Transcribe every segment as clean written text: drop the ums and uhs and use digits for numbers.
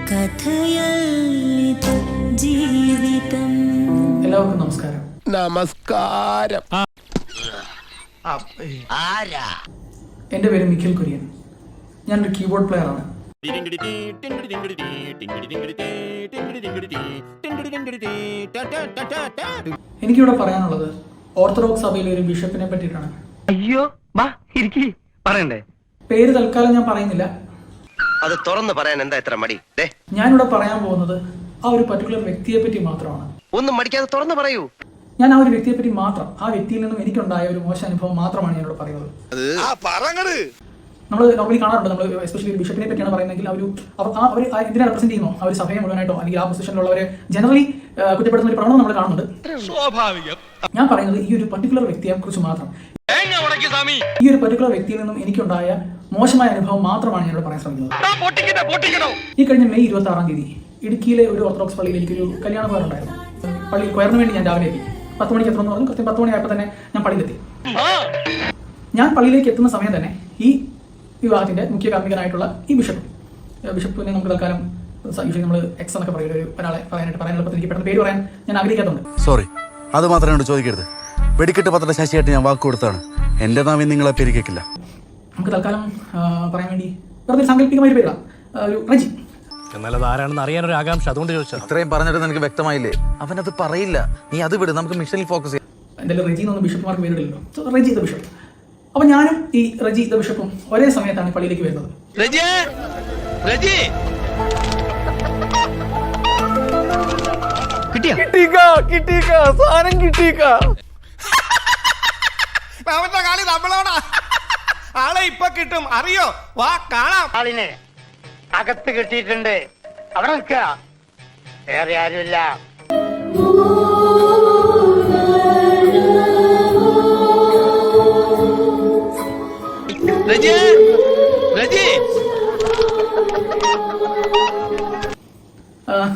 എല്ലാവർക്കും നമസ്കാരം. എൻ്റെ പേര് നിഖിൽ കുര്യൻ. ഞാനൊരു കീബോർഡ് പ്ലെയർ ആണ്. എനിക്കിവിടെ പറയാനുള്ളത് ഓർത്തഡോക്സ് സഭയിലെ ഒരു ബിഷപ്പിനെ പറ്റിയിട്ടാണ്. അയ്യോ പറയണ്ടേ? പേര് തൽക്കാലം ഞാൻ പറയുന്നില്ല. അത് തുറന്ന് പറയാൻ എന്താ ഇത്ര മടി? ഞാനിവിടെ പറയാൻ പോകുന്നത് ആ ഒരു പർട്ടിക്കുലർ വ്യക്തിയെ പറ്റി മാത്രമാണ്. ഒന്നും മടിക്കാതെ തുറന്ന് പറയൂ. ഞാൻ ആ ഒരു വ്യക്തിയെ പറ്റി മാത്രം, ആ വ്യക്തിയിൽ നിന്നും എനിക്കുണ്ടായ ഒരു മോശം അനുഭവം മാത്രമാണ് ഞാനിവിടെ പറയുന്നത്. നമ്മൾ നോർമലി കാണാറുണ്ട്, നമ്മൾ എസ്പെഷ്യലി ഒരു ബിഷപ്പിനെ പറ്റിയാണ് പറയുന്നതെങ്കിൽ അവർ എന്തിനെ റെപ്രസെന്റ് ചെയ്യുന്നു, അവർ സഭയെ മുഴുവനായിട്ടോ അല്ലെങ്കിൽ ആ പൊസിഷനിലുള്ളവരെ ജനറലി കുറ്റപ്പെടുത്തുന്ന ഒരു പ്രവണത നമ്മൾ കാണുന്നുണ്ട്. ഞാൻ പറയുന്നത് ഈ ഒരു പർട്ടിക്കുലർ വ്യക്തിയെ കുറിച്ച് മാത്രം, ഈ ഒരു പർട്ടിക്കുലർ വ്യക്തിയിൽ നിന്നും എനിക്കുണ്ടായ മോശമായ അനുഭവം മാത്രമാണ് ഞാനിവിടെ പറയാൻ ശ്രമിക്കുന്നത്. ഈ കഴിഞ്ഞ മെയ് 26-ാം തീയതി ഇടുക്കിയിലെ ഒരു ഓർത്തഡോക്സ് പള്ളിയിൽ എനിക്കൊരു കല്യാണ കൊയറുണ്ടായിരുന്നു. പള്ളി കൊയറിന് വേണ്ടി ഞാൻ രാവിലെ എത്തി. 10 മണിക്ക് എത്തണമെന്ന് പറഞ്ഞു. കൃത്യം 10 മണിയായപ്പോൾ തന്നെ ഞാൻ പള്ളിയിലെത്തി. ഞാൻ പള്ളിയിലേക്ക് എത്തുന്ന സമയം തന്നെ ഈ വിവാഹത്തിന്റെ മുഖ്യ കാർമ്മികനായിട്ടുള്ള ഈ ബിഷപ്പിനെ നമുക്ക് തൽക്കാലം യൂഷ്വലി നമ്മൾ എക്സ് എന്നൊക്കെ പറയുന്ന ഒരാളെ പറയാൻ എളുപ്പത്തിൽ എനിക്ക് പെട്ടെന്ന് പേര് പറയാൻ ഞാൻ ആഗ്രഹിക്കാത്തതുണ്ട്. സോറി, അത് മാത്രമേ ചോദിക്കരുത്. വെടിക്കെട്ട് പത്ര ശശിയായിട്ട് ഞാൻ വാക്ക് കൊടുത്താണ്. എന്റെ നാമം നിങ്ങളെ പേര് കേൾക്കില്ല. നമുക്ക് തൽക്കാലം പറയാൻ വേണ്ടി വെറുതെ സാങ്കല്പികമായ പേരാ, ഒരു റജി. എന്നാൽ അത് ആരാണെന്ന് അറിയാനൊരു ആകാംക്ഷ, അതുകൊണ്ട് ചോദിച്ചാൽ. ഇത്രയും പറഞ്ഞിട്ട് നിനക്ക് വ്യക്തമായില്ലേ? അവനത് പറയില്ല. നീ അത് വിട്, നമുക്ക് മിഷനിൽ ഫോക്കസ് ചെയ്യാം. എന്തായാലും റജി എന്നൊന്നും ബിഷപ്പ്മാർക്ക് പേരിടല്ലോ. Reji the bishop. അപ്പൊ ഞാനും ഈ റജി ദ ബിഷപ്പും ഒരേ സമയത്താണ് പള്ളിയിലേക്ക് വരുന്നത്. അവന്റെ കളി നമ്മളോടാ. ആളെ ഇപ്പൊ കിട്ടും, അറിയോ? വാ കാണാം. ആളിനെ അകത്ത് കിട്ടിയിട്ടുണ്ട്. അവിടെ നിൽക്കുക, വേറെ ആരുമില്ല.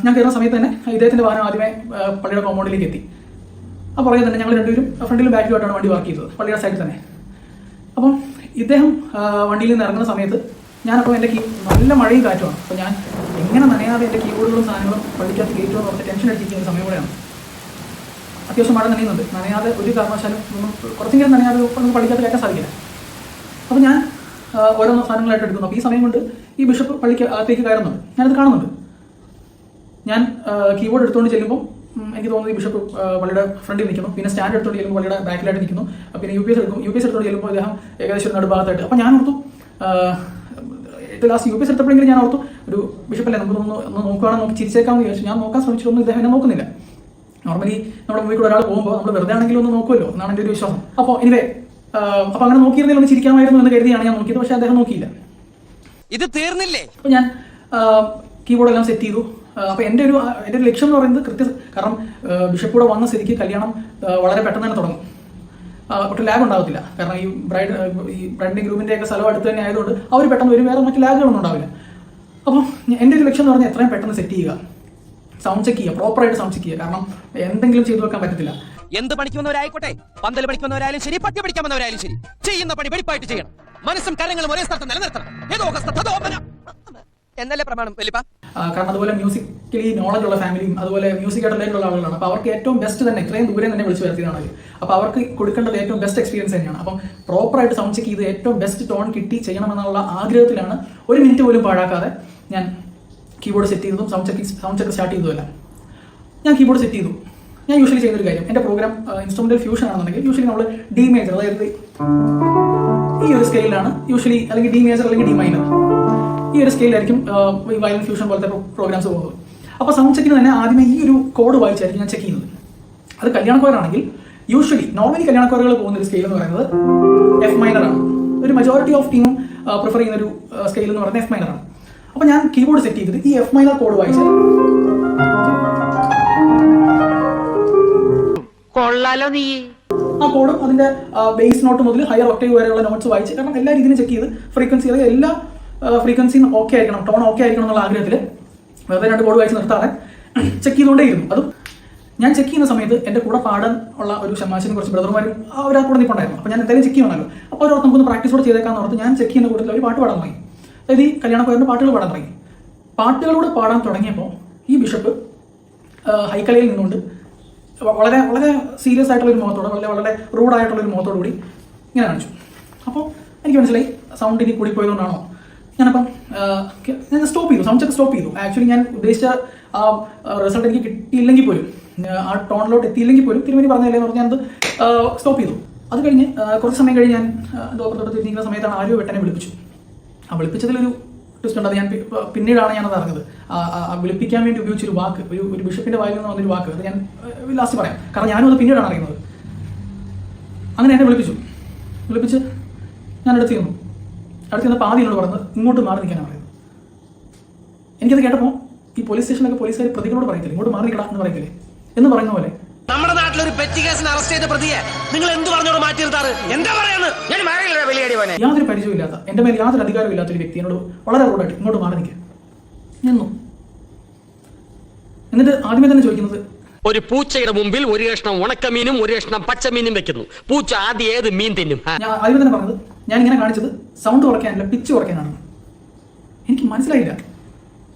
ഞാൻ കയറുന്ന സമയത്ത് തന്നെ ഇദ്ദേഹത്തിന്റെ വാഹനം ആദ്യമേ പള്ളിയുടെ കോമ്പൗണ്ടിലേക്ക് എത്തി. ആ പുറകെ തന്നെ ഞങ്ങൾ രണ്ടുപേരും ഫ്രണ്ടിലും ബാക്കിലുമായിട്ടാണ് വണ്ടി പാർക്ക് ചെയ്തത്, പള്ളിയുടെ സൈഡിൽ തന്നെ. അപ്പം ഇദ്ദേഹം വണ്ടിയിൽ നിന്ന് ഇറങ്ങുന്ന സമയത്ത് ഞാനപ്പോൾ എൻ്റെ നല്ല മഴയും കാറ്റുമാണ്. അപ്പോൾ ഞാൻ എങ്ങനെ നനയാതെ എൻ്റെ കീബോർഡുകളും സാധനങ്ങളും പള്ളിക്കകത്ത് കയറ്റുമെന്ന് പറഞ്ഞ് ടെൻഷൻ അടിച്ചിരിക്കുന്ന സമയം കൂടെയാണ്. അത്യാവശ്യം മഴ നനയുന്നുണ്ട്. നനയാതെ ഒരു കാരണവശാലും കുറച്ചെങ്കിലും നനയാതെ നമുക്ക് പള്ളിക്കകത്ത് കയറ്റാൻ സാധിക്കില്ല. അപ്പോൾ ഞാൻ ഓരോ സാധനങ്ങളായിട്ട് എടുക്കുന്നു. അപ്പോൾ ഈ സമയം കൊണ്ട് ഈ ബിഷപ്പ് പള്ളിക്ക് അകത്തേക്ക് കയറുന്നുണ്ട്. ഞാനത് കാണുന്നുണ്ട്. ഞാൻ കീബോർഡ് എടുത്തുകൊണ്ട് ചെല്ലുമ്പോൾ എനിക്ക് തോന്നുന്നത് ഈ ബിഷപ്പ് പള്ളിയുടെ ഫ്രണ്ടിൽ നിൽക്കുന്നു. പിന്നെ സ്റ്റാൻഡ് എടുത്തുകൊണ്ട് ചെല്ലുമ്പോൾ പള്ളിയുടെ ബാക്കിലായിട്ട് നിൽക്കുന്നു. പിന്നെ യു പി എസ് എടുത്തുകൊണ്ട് ചെല്ലുമ്പോൾ അദ്ദേഹം ഏകദേശം ഒരു നടുഭാഗത്തായിട്ട്. അപ്പോൾ ഞാൻ ഓർത്തു, ഏറ്റവും ലാസ്റ്റ് യു പി എസ് എടുത്തപ്പോഴെങ്കിലും ഞാൻ ഓർത്തു ഒരു ബിഷപ്പല്ലേ, നമുക്ക് ഒന്ന് നോക്കുകയാണെന്ന് നോക്കി ചിരിച്ചേക്കാമെന്ന് വിചാരിച്ചു. ഞാൻ നോക്കാൻ ശ്രമിച്ചിട്ടൊന്നും ഇദ്ദേഹം എന്നെ നോക്കുന്നില്ല. നോർമലി നമ്മുടെ മുമ്പിൽ കൂടെ ഒരാൾ പോകുമ്പോൾ നമ്മൾ വെറുതെ ആണെങ്കിലും ഒന്ന് നോക്കുമല്ലോ എന്നാണ് എൻ്റെ ഒരു വിശ്വാസം. അപ്പോൾ അപ്പോൾ അങ്ങനെ നോക്കിയിരുന്നെങ്കിൽ ഒന്ന് ചിരിക്കാമായിരുന്നു എന്ന് കരുതിയാണ് ഞാൻ നോക്കിയത്. പക്ഷേ അദ്ദേഹം നോക്കിയില്ല. ഇത് തീർന്നില്ലേ? അപ്പോൾ ഞാൻ കീബോർഡെല്ലാം സെറ്റ് ചെയ്തു. അപ്പോൾ എൻ്റെ ഒരു ലക്ഷ്യം എന്ന് പറയുന്നത് കാരണം ബിഷപ്പ് കൂടെ വന്ന സ്ഥിതിക്ക് കല്യാണം വളരെ പെട്ടെന്ന് തന്നെ തുടങ്ങും. ഒട്ടും ലാഗ് ഉണ്ടാകത്തില്ല. കാരണം ഈ ബ്രൈഡിൻ്റെ ഗ്രൂമിൻ്റെ ഒക്കെ സ്ഥലം അടുത്ത് തന്നെ ആയതുകൊണ്ട് അവർ പെട്ടെന്ന് വരും, വേറെ മറ്റു ലാഗുകളൊന്നും ഉണ്ടാവില്ല. അപ്പോൾ എൻ്റെ ഒരു ലക്ഷ്യം എന്ന് പറഞ്ഞാൽ എത്രയും പെട്ടെന്ന് സെറ്റ് ചെയ്യുക, സൗണ്ട് ചെക്ക് ചെയ്യുക, പ്രോപ്പറായിട്ട് സൗണ്ട് ചെക്ക് ചെയ്യുക. കാരണം എന്തെങ്കിലും ചെയ്തു വെക്കാൻ പറ്റത്തില്ല. എന്ത് പഠിക്കുന്നവരായിക്കോട്ടെ, പന്തൽ പഠിക്കുന്നവരായാലും ശരി, പട്ടി പഠിക്കാമെന്നവരായാലും ശരി, ചെയ്യുന്ന പണി വെടിപ്പായിട്ട് ചെയ്യണം. മനസ്സും കരങ്ങളും ഒരേ സ്ഥലത്ത് നിലനിർത്തണം. എന്നല്ലേ പ്രമാണം വലിപ്പ. കാരണം അതുപോലെ മ്യൂസിക്കലി നോളജ് ഉള്ള ഫാമിലിയും അതുപോലെ മ്യൂസിക്കായിട്ട് റിലേറ്റഡ് ആളുകളാണ്. അപ്പോൾ അവർക്ക് ഏറ്റവും ബെസ്റ്റ് തന്നെ ഇത്രയും ദൂരം തന്നെ വിളിച്ചു വരുത്തിയതാണ്. അപ്പോൾ അവർക്ക് കൊടുക്കേണ്ടത് ഏറ്റവും ബെസ്റ്റ് എക്സ്പീരിയൻസ് തന്നെയാണ്. അപ്പം പ്രോപ്പറായിട്ട് സൗണ്ട് ചെക്ക് ചെയ്ത് ഏറ്റവും ബെസ്റ്റ് ടോൺ കിട്ടി ചെയ്യണമെന്നുള്ള ആഗ്രഹത്തിലാണ് ഒരു മിനിറ്റ് പോലും പാഴാക്കാതെ ഞാൻ കീബോർഡ് സെറ്റ് ചെയ്തതും സൗണ്ട് ചെക്ക് സ്റ്റാർട്ട് ചെയ്തതുമല്ല. ഞാൻ കീബോർഡ് സെറ്റ് ചെയ്തു. ഞാൻ യൂഷ്വലി ചെയ്യുന്നൊരു കാര്യം, എൻ്റെ പ്രോഗ്രാം ഇൻസ്ട്രുമെന്റൽ ഫ്യൂഷൻ ആണെന്നുണ്ടെങ്കിൽ യൂഷ്വലി നമ്മൾ ഡി മേജർ, അതായത് ഈ ഒരു സ്കെയിലാണ് യൂഷ്വലി, അല്ലെങ്കിൽ ഡി മേജർ അല്ലെങ്കിൽ ഡി മൈനർ, ഈ ഒരു സ്കെയിലായിരിക്കും ഈ വയലിൻ ഫ്യൂഷൻ പോലത്തെ പ്രോഗ്രാംസ് പോകുന്നത്. അപ്പോൾ സൗണ്ട് ചെക്കിന് തന്നെ ആദ്യമേ ഈ ഒരു കോഡ് വായിച്ചായിരിക്കും ഞാൻ ചെക്ക് ചെയ്യുന്നത്. അത് കല്യാണക്കോയറാണെങ്കിൽ നോർമലി കല്യാണക്കോയറുകൾ പോകുന്ന ഒരു സ്കെയിൽ എന്ന് പറയുന്നത് എഫ് മൈനർ ആണ്. ഒരു മജോറിറ്റി ഓഫ് ടീമും പ്രിഫർ ചെയ്യുന്ന ഒരു സ്കെയിൽ എന്ന് പറയുന്നത് എഫ് മൈനർ ആണ്. അപ്പോൾ ഞാൻ കീബോർഡ് സെറ്റ് ചെയ്തിട്ട് ഈ എഫ് മൈനർ കോഡ് വായിച്ചാൽ കൊള്ളാലോ നീ. ആ കോഡും അതിന്റെ ബേസ് നോട്ട് മുതൽ ഹയർ ഒക്ടേവ് വരെയുള്ള നോട്ട്സ് വായിച്ച്, കാരണം എല്ലാ രീതിയിലും ചെക്ക് ചെയ്ത് ഫ്രീക്വൻസി, അതായത് എല്ലാ ഫ്രീക്വൻസിയും ഓക്കെ ആയിരിക്കണം, ടോൺ ഓക്കെ ആയിരിക്കണം എന്നുള്ള ആഗ്രഹത്തിൽ വെറുതെ 2 കോഡ് വായിച്ച് നിർത്താതെ ചെക്ക് ചെയ്തുകൊണ്ടേയിരുന്നു. അതും ഞാൻ ചെക്ക് ചെയ്യുന്ന സമയത്ത് എൻ്റെ കൂടെ പാടാൻ ഉള്ള ഒരു ഷമാശനും കുറച്ച് ബ്രദർമാരും അവരാ കൂടെ നിൽപ്പുണ്ടായിരുന്നു. അപ്പോൾ ഞാൻ എന്തായാലും ചെക്ക് ചെയ്യണമല്ലോ. അപ്പോൾ അവരോട് നമുക്കൊന്ന് പ്രാക്ടീസ് കൂടെ ചെയ്തേക്കാന്ന് ഓർത്ത് ഞാൻ ചെക്ക് ചെയ്യുന്ന കൂട്ടത്തിൽ ഒരു പാട്ട് പാടാൻ തുടങ്ങി. അതായത് ഈ കല്യാണക്കോയറിൻ്റെ പാട്ടുകൾ പാടാൻ തുടങ്ങി. പാട്ടുകളോട് പാടാൻ തുടങ്ങിയപ്പോൾ ഈ ബിഷപ്പ് ഹൈക്കലയിൽ നിന്നുകൊണ്ട് വളരെ വളരെ സീരിയസ് ആയിട്ടുള്ളൊരു മുഖത്തോടെ വളരെ റൂഡായിട്ടുള്ളൊരു മുഖത്തോടു കൂടി ഇങ്ങനെ കാണിച്ചു. അപ്പോൾ എനിക്ക് മനസ്സിലായി സൗണ്ട് ഇനി കൂടിപ്പോയതുകൊണ്ടാണോ. ഞാനപ്പം ഞാൻ സ്റ്റോപ്പ് ചെയ്തു, സൗണ്ട് ചെക്ക് സ്റ്റോപ്പ് ചെയ്തു. ആക്ച്വലി ഞാൻ ഉദ്ദേശിച്ച ആ റിസൾട്ട് എനിക്ക് കിട്ടിയില്ലെങ്കിൽ പോലും, ആ ടോണിലോട്ട് എത്തിയില്ലെങ്കിൽ പോലും തിരുമേനി പറഞ്ഞതല്ലേ എന്ന് പറഞ്ഞാൽ അത് സ്റ്റോപ്പ് ചെയ്തു. അത് കഴിഞ്ഞ് കുറച്ച് സമയം കഴിഞ്ഞ് ഞാൻ ഡോക്ടറോട് തിരിഞ്ഞിരിക്കുന്ന സമയത്താണ് ആരോ വെട്ടനെ വിളിപ്പിച്ചു. ആ വിളിപ്പിച്ചതിലൊരു ട്വിസ്റ്റ് ഉണ്ട്. അത് ഞാൻ പിന്നീടാണ് ഞാനത് അറിഞ്ഞത്. വിളിപ്പിക്കാൻ വേണ്ടി ഉപയോഗിച്ചൊരു വാക്ക്, ഒരു ബിഷപ്പിന്റെ വായിൽ നിന്ന് വന്നൊരു വാക്ക്, അത് ഞാൻ ലാസ്റ്റ് പറയാം, കാരണം ഞാനും അത് പിന്നീടാണ് അറിയുന്നത്. അങ്ങനെ എന്നെ വിളിപ്പിച്ച് ഞാൻ അടുത്ത് ചെന്നു. പാതി എന്നോട് പറഞ്ഞത് ഇങ്ങോട്ട് മാറി നിൽക്കാനാണ് പറയുന്നത്. എനിക്കത് കേട്ടപ്പോൾ ഈ പോലീസ് സ്റ്റേഷനിലൊക്കെ പോലീസുകാർ പ്രതികളോട് പറയത്തില്ലേ ഇങ്ങോട്ട് മാറി നിൽക്കടാ എന്ന് പറയത്തില്ലേ എന്ന് പറയുന്ന പോലെ നമ്മുടെ നാട്ടിലൊരു പെറ്റി കേസിന് അറസ്റ്റ് ചെയ്ത പ്രതിയെ നിങ്ങൾ എന്ത് പറഞ്ഞോട് മാറ്റി നിർത്താറ്? എന്താ പറയുന്നത്? യാതൊരു പരിചയമില്ലാത്ത, എന്റെ മേൽ യാതൊരു അധികാരവും ഇല്ലാത്തൊരു വ്യക്തി എന്നോട് വളരെ റൂഡായിട്ട് ഇങ്ങോട്ട് മാറി നിൽക്കുക നിന്നു. എന്നിട്ട് ആദ്യമേ തന്നെ ചോദിക്കുന്നത്, ഒരു പൂച്ചയുടെ മുമ്പിൽ ഒരു കഷ്ണം ഉണക്കമീനും ഒരു കഷ്ണം പച്ചമീനും വെക്കുന്നു. പൂച്ച ആദ്യം ഏത് മീൻ തിന്നും? ഞാൻ ആദ്യമേ തന്നെ പറഞ്ഞത് ഞാൻ ഇങ്ങനെ കാണിച്ചത് സൗണ്ട് കുറയ്ക്കാനല്ല, പിച്ച് കുറയ്ക്കാനാണ്. എനിക്ക് മനസ്സിലായില്ല,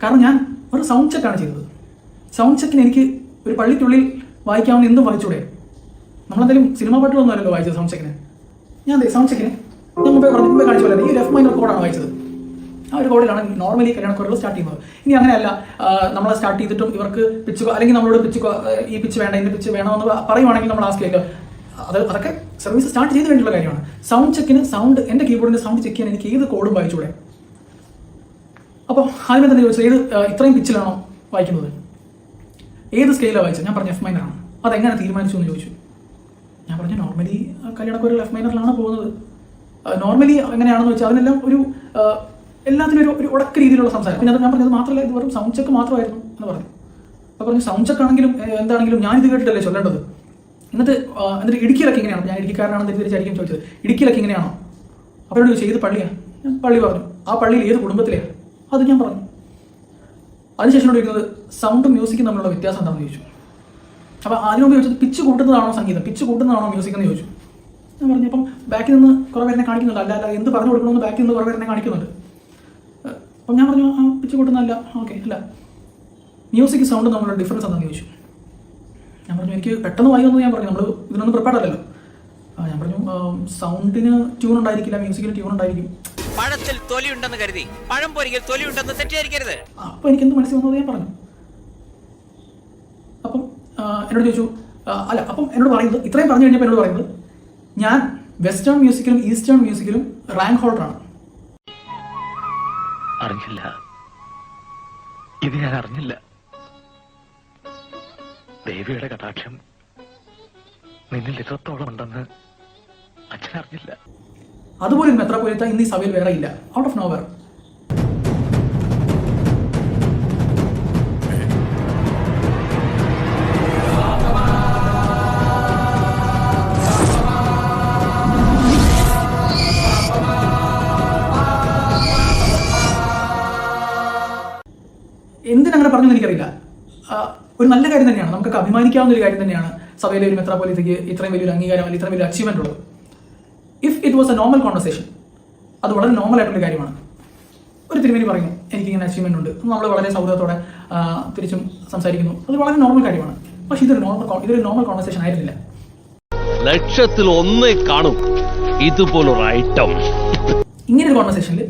കാരണം ഞാൻ ഒരു സൗണ്ട് ചെക്കാണ് ചെയ്തത്. സൗണ്ട് ചെക്കിന് എനിക്ക് ഒരു പള്ളിക്കുള്ളിൽ വായിക്കാവുന്ന എന്തും വായിച്ചൂടെ? നമ്മളെന്തായാലും സിനിമാ പാട്ടുകളൊന്നും അല്ലല്ലോ വായിച്ചത് സൗണ്ട് ചെക്കിന്. ഞാൻ സൗണ്ട് ചെക്കിന് ഞാൻ മുമ്പേ കാണിച്ചു പോലെ ഈ F മൈനർ കോഡാണ് വായിച്ചത്. ആ ഒരു കോഡിലാണ് നോർമലി കല്യാണക്കുറകൾ സ്റ്റാർട്ട് ചെയ്യുന്നത്. ഇനി അങ്ങനെയല്ല, നമ്മൾ സ്റ്റാർട്ട് ചെയ്തിട്ടും ഇവർക്ക് പിച്ച് അല്ലെങ്കിൽ നമ്മളോട് ഈ പിച്ച് വേണ്ട ഇന്ന പിച്ച് വേണമെന്ന് പറയുവാണെങ്കിൽ നമ്മൾ ആസ്ക് ചെയ്യില്ല. അതൊക്കെ സർവീസ് സ്റ്റാർട്ട് ചെയ്ത് വേണ്ടിയുള്ള കാര്യമാണ്. സൗണ്ട് ചെക്കിന് എൻ്റെ കീബോർഡിന്റെ സൗണ്ട് ചെക്ക് ചെയ്യാൻ എനിക്ക് ഏത് കോഡും വായിച്ചൂടെ? അപ്പോൾ ആദ്യമേ തന്നെ ചോദിച്ചത് ഇത്രയും പിച്ചിലാണോ വായിക്കുന്നത്, ഏത് സ്കെയിലാണ് വായിച്ചത്? ഞാൻ പറഞ്ഞു F മൈനറാണ്. അതെങ്ങനെ തീരുമാനിച്ചു എന്ന് ചോദിച്ചു. ഞാൻ പറഞ്ഞു നോർമലി കല്യാണക്കുറകൾ F മൈനറിലാണ് പോകുന്നത്. നോർമലി എങ്ങനെയാണെന്ന് വെച്ചാൽ അതിനെല്ലാം എല്ലാത്തിനും ഒരു ഉടക്ക രീതിയിലുള്ള സംസാരം. പിന്നെ അത് ഞാൻ പറഞ്ഞത് മാത്രമല്ല, ഇത് വെറും സൗണ്ട് ചെക്ക് മാത്രമായിരുന്നു എന്ന് പറഞ്ഞു. അപ്പോൾ പറഞ്ഞു സൗണ്ട് ചെക്ക് ആണെങ്കിലും എന്താണെങ്കിലും ഞാനിത് കേട്ടിട്ടല്ലേ ചൊല്ലേണ്ടത്. എന്നിട്ട് ഇടുക്കിയിലൊക്കെ ഇങ്ങനെയാണോ? ഞാൻ ഇടുക്കിക്കാരനാണെന്ന് തിരിച്ചായിരിക്കും ചോദിച്ചത്. ഇടുക്കിയിലൊക്കെ ഇങ്ങനെയാണോ? അപ്പോൾ എന്നോട് ചോദിച്ചു ഏത് പള്ളിയാണ്? ഞാൻ പള്ളി പറഞ്ഞു. ആ പള്ളിയിൽ ഏത് കുടുംബത്തിലെയാണ്? അത് ഞാൻ പറഞ്ഞു. അതിനുശേഷം ചോദിക്കുന്നത് സൗണ്ടും മ്യൂസിക്കും തമ്മിലുള്ള വ്യത്യാസം എന്താണെന്ന് ചോദിച്ചു. അപ്പോൾ ആദ്യം മുമ്പ് ചോദിച്ചത് പിച്ച് കൂട്ടുന്നതാണോ സംഗീതം, പിച്ച് കൂട്ടുന്നതാണോ മ്യൂസിക് എന്ന് ചോദിച്ചു. ഞാൻ പറഞ്ഞു അപ്പം ബാക്കിൽ നിന്ന് കുറേ പേരെ കാണിക്കുന്നുണ്ട്, അല്ല എന്ത് പറഞ്ഞു കൊടുക്കണമെന്ന് ബാക്കിൽ നിന്ന് കുറേ പേരെ കാണിക്കുന്നുണ്ട്. അപ്പം ഞാൻ പറഞ്ഞു ആ പിച്ച് കൂട്ടുന്നതല്ല, ഓക്കെ അല്ല മ്യൂസിക് സൗണ്ട് തമ്മിലുള്ള ഡിഫറൻസ് എന്താണെന്ന് ചോദിച്ചു. ഞാൻ പറഞ്ഞു എനിക്ക് പെട്ടെന്ന് വായി വന്നു. ഞാൻ പറഞ്ഞു നമ്മൾ ഇതിനൊന്നും പ്രിപ്പയർഡ് അല്ലല്ലോ. ഞാൻ പറഞ്ഞു സൗണ്ടിന് ട്യൂൺ ഉണ്ടായിരിക്കില്ല, മ്യൂസിക്കിന് ട്യൂൺ ഉണ്ടായിരിക്കും. പഴത്തിൽ തൊലിയുണ്ടെന്ന് കരുതി പഴം പൊരിക്കൽ തൊലിയുണ്ടെന്ന് തെറ്റിദ്ധരിക്കരുത്. അപ്പോൾ എനിക്ക് എന്ത് മനസ്സിൽ വന്നത് ഞാൻ പറഞ്ഞു. അപ്പം എന്നോട് ചോദിച്ചു അല്ല അപ്പം എന്നോട് പറയുന്നത് ഇത്രയും പറഞ്ഞു കഴിഞ്ഞപ്പോൾ എന്നോട് പറയുന്നത് ഞാൻ വെസ്റ്റേൺ മ്യൂസിക്കിലും ഈസ്റ്റേൺ മ്യൂസിക്കിലും റാങ്ക് ഹോൾഡറാണ്. അറിഞ്ഞില്ല, ഇത് ഞാൻ അറിഞ്ഞില്ല. ദേവിയുടെ കടാക്ഷം നിന്നിൽ ഇത്രത്തോളം ഉണ്ടെന്ന് അച്ഛൻ അറിഞ്ഞില്ല. അതുപോലെ ഒരു മെത്രാപ്പൊലീത്ത ഇന്ന് ഈ സഭയിൽ വേറെ ഇല്ല, ഔട്ട് ഓഫ് നോവർ. എന്തിനങ്ങനെ പറഞ്ഞു എനിക്കറിയില്ല. ഒരു നല്ല കാര്യം തന്നെയാണ്, നമുക്കൊക്കെ അഭിമാനിക്കാവുന്ന ഒരു കാര്യം തന്നെയാണ് സഭയിലെ ഒരു മെത്രാപ്പൊലീത്തയ്ക്ക് ഇത്രയും വലിയൊരു അംഗീകാരം അല്ലെങ്കിൽ ഇത്രയും വലിയ അച്ചീവ്മെന്റ് ഉള്ളത്. If it was A normal conversation, അത് വളരെ നോർമൽ ആയിട്ടുള്ള കാര്യമാണ്. ഒരു തിരുമേനി പറയുന്നു എനിക്കിങ്ങനെ അച്ചീവ്മെന്റ് ഉണ്ട്, നമ്മൾ വളരെ സൗഹൃദത്തോടെ തിരിച്ചും സംസാരിക്കുന്നു, അത് വളരെ നോർമൽ കാര്യമാണ്. പക്ഷെ ഇതൊരു നോർമൽ കോൺവെർസേഷൻ ആയിരുന്നില്ല. ലക്ഷത്തിൽ ഒന്നേ കാണും ഇതുപോലൊരു ഐറ്റം. ഇങ്ങനെ ഒരു കോൺവെർസേഷനിൽ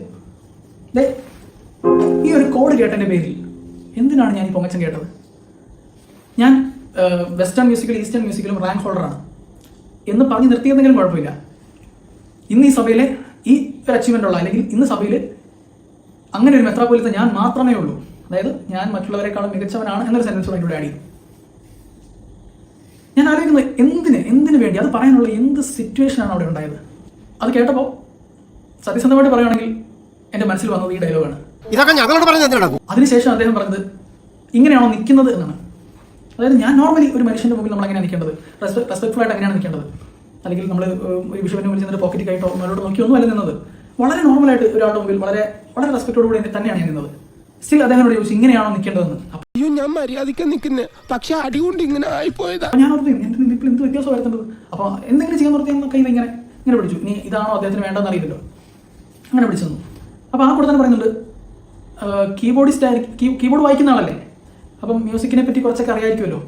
ഈ ഒരു കോഡ് കേട്ടതിന്റെ പേരിൽ എന്തിനാണ് ഞാൻ ഈ പൊങ്ങച്ചം കേട്ടത്? ഞാൻ വെസ്റ്റേൺ മ്യൂസിക്കിലും ഈസ്റ്റേൺ മ്യൂസിക്കിലും റാങ്ക് ഹോൾഡറാണ് എന്ന് പറഞ്ഞ് നിർത്തിയതെങ്കിലും കുഴപ്പമില്ല. ഇന്ന് ഈ സഭയിലെ ഈ ഒരു അച്ചീവ്മെന്റ് ഉള്ള അല്ലെങ്കിൽ ഇന്ന് സഭയിൽ അങ്ങനെ ഒരു മെത്രാപ്പൊലീത്ത ഞാൻ മാത്രമേ ഉള്ളൂ, അതായത് ഞാൻ മറ്റുള്ളവരെക്കാളും മികച്ചവനാണ് എന്നൊരു സെന്റൻസ് കൂടെ ആഡ് ചെയ്തു. ഞാൻ ആലോചിക്കുന്നത് എന്തിനു വേണ്ടി അത് പറയാനുള്ള എന്ത് സിറ്റുവേഷനാണ് അവിടെ ഉണ്ടായത്? അത് കേട്ടപ്പോൾ സത്യസന്ധമായിട്ട് പറയുകയാണെങ്കിൽ എൻ്റെ മനസ്സിൽ വന്നത് ഈ ഡയലോഗാണ്. ഇതൊക്കെ ഞങ്ങളോട് പറഞ്ഞു. അതിനുശേഷം അദ്ദേഹം പറഞ്ഞത് ഇങ്ങനെയാണോ നിൽക്കുന്നത് എന്നാണ്. അതായത് ഞാൻ നോർമലി ഒരു മനുഷ്യന്റെ മുമ്പിൽ നമ്മൾ എങ്ങനെയാണ് നിൽക്കേണ്ടത്, റെസ്പെക്ട്ഫുൾ ആയിട്ട് എങ്ങനെയാണ് നിൽക്കേണ്ടത്, അല്ലെങ്കിൽ നമ്മൾ ഒരു ബിഷപ്പിനെ വിളിച്ച് പോക്കറ്റ് കൈട്ടോ അവരോട് നോക്കിയൊന്നും അല്ല നിന്നത്. വളരെ നോർമലായിട്ട് ഒരാളുടെ മുമ്പിൽ വളരെ വളരെ റെസ്പെക്റ്റോട് കൂടി തന്നെയാണ് ഞാൻ നിന്നത്. സ്റ്റിൽ അദ്ദേഹത്തോട് ചോദിച്ചു ഇങ്ങനെയാണോ നിൽക്കേണ്ടതെന്ന്. അയ്യോ ഞാൻ മര്യാദയ്ക്ക് നിൽക്കുന്നേ, പക്ഷെ അടികൊണ്ട് ഇങ്ങനെ ആയിപ്പോയതാ. ഞാൻ ഓർത്തു എന്റെ നിപ്പിൽ എന്ത് വ്യത്യാസം വരുത്തേണ്ടത്. അപ്പോൾ എന്തെങ്കിലും ചെയ്യാൻ നിർത്തി കയ്യിൽ ഇങ്ങനെ പിടിച്ചു. ഇനി ഇതാണോ അദ്ദേഹത്തിന് വേണ്ടെന്ന് അറിയില്ലല്ലോ, അങ്ങനെ പിടിച്ചു തന്നു. അപ്പോൾ ആ കൂടെ തന്നെ പറയുന്നുണ്ട് കീബോർഡ് വായിക്കുന്ന ആളല്ലേ, അപ്പം മ്യൂസിക്കിനെ പറ്റി കുറച്ചൊക്കെ അറിയാമായിരിക്കുമല്ലോ.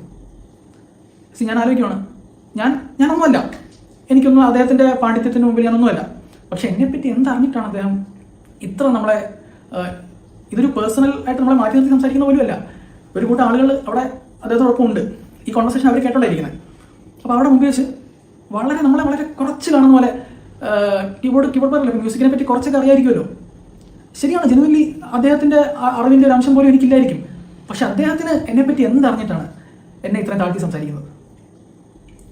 ഞാൻ ആലോചിക്കുവാണ്, ഞാനൊന്നുമല്ല, എനിക്കൊന്നും അദ്ദേഹത്തിൻ്റെ പാണ്ഡിത്യത്തിന് മുമ്പിൽ ഞാനൊന്നുമല്ല. പക്ഷെ എന്നെപ്പറ്റി എന്തറിഞ്ഞിട്ടാണ് അദ്ദേഹം ഇത്ര നമ്മളെ, ഇതൊരു പേഴ്സണൽ ആയിട്ട് നമ്മളെ മാറ്റി നിർത്തി സംസാരിക്കുന്ന പോലുമല്ല. ഒരു കൂട്ടം ആളുകൾ അവിടെ അദ്ദേഹത്തോടൊപ്പം ഉണ്ട്, ഈ കോൺവെർസേഷൻ അവർ കേട്ടോണ്ടിരിക്കുന്നത്. അപ്പോൾ അവിടെ മുമ്പ് വെച്ച് നമ്മളെ വളരെ കുറച്ച് കാണുന്ന പോലെ കീബോർഡ് പറയല്ലോ, മ്യൂസിക്കിനെ പറ്റി കുറച്ചൊക്കെ അറിയാമായിരിക്കുമല്ലോ. ശരിയാണ്, ജനുവലി അദ്ദേഹത്തിൻ്റെ അറിവിൻ്റെ ഒരു അംശം പോലും എനിക്കില്ലായിരിക്കും. പക്ഷെ അദ്ദേഹത്തിന് എന്നെപ്പറ്റി എന്തറിഞ്ഞിട്ടാണ് എന്നെ ഇത്രയും താഴ്ത്തി സംസാരിക്കുന്നത്?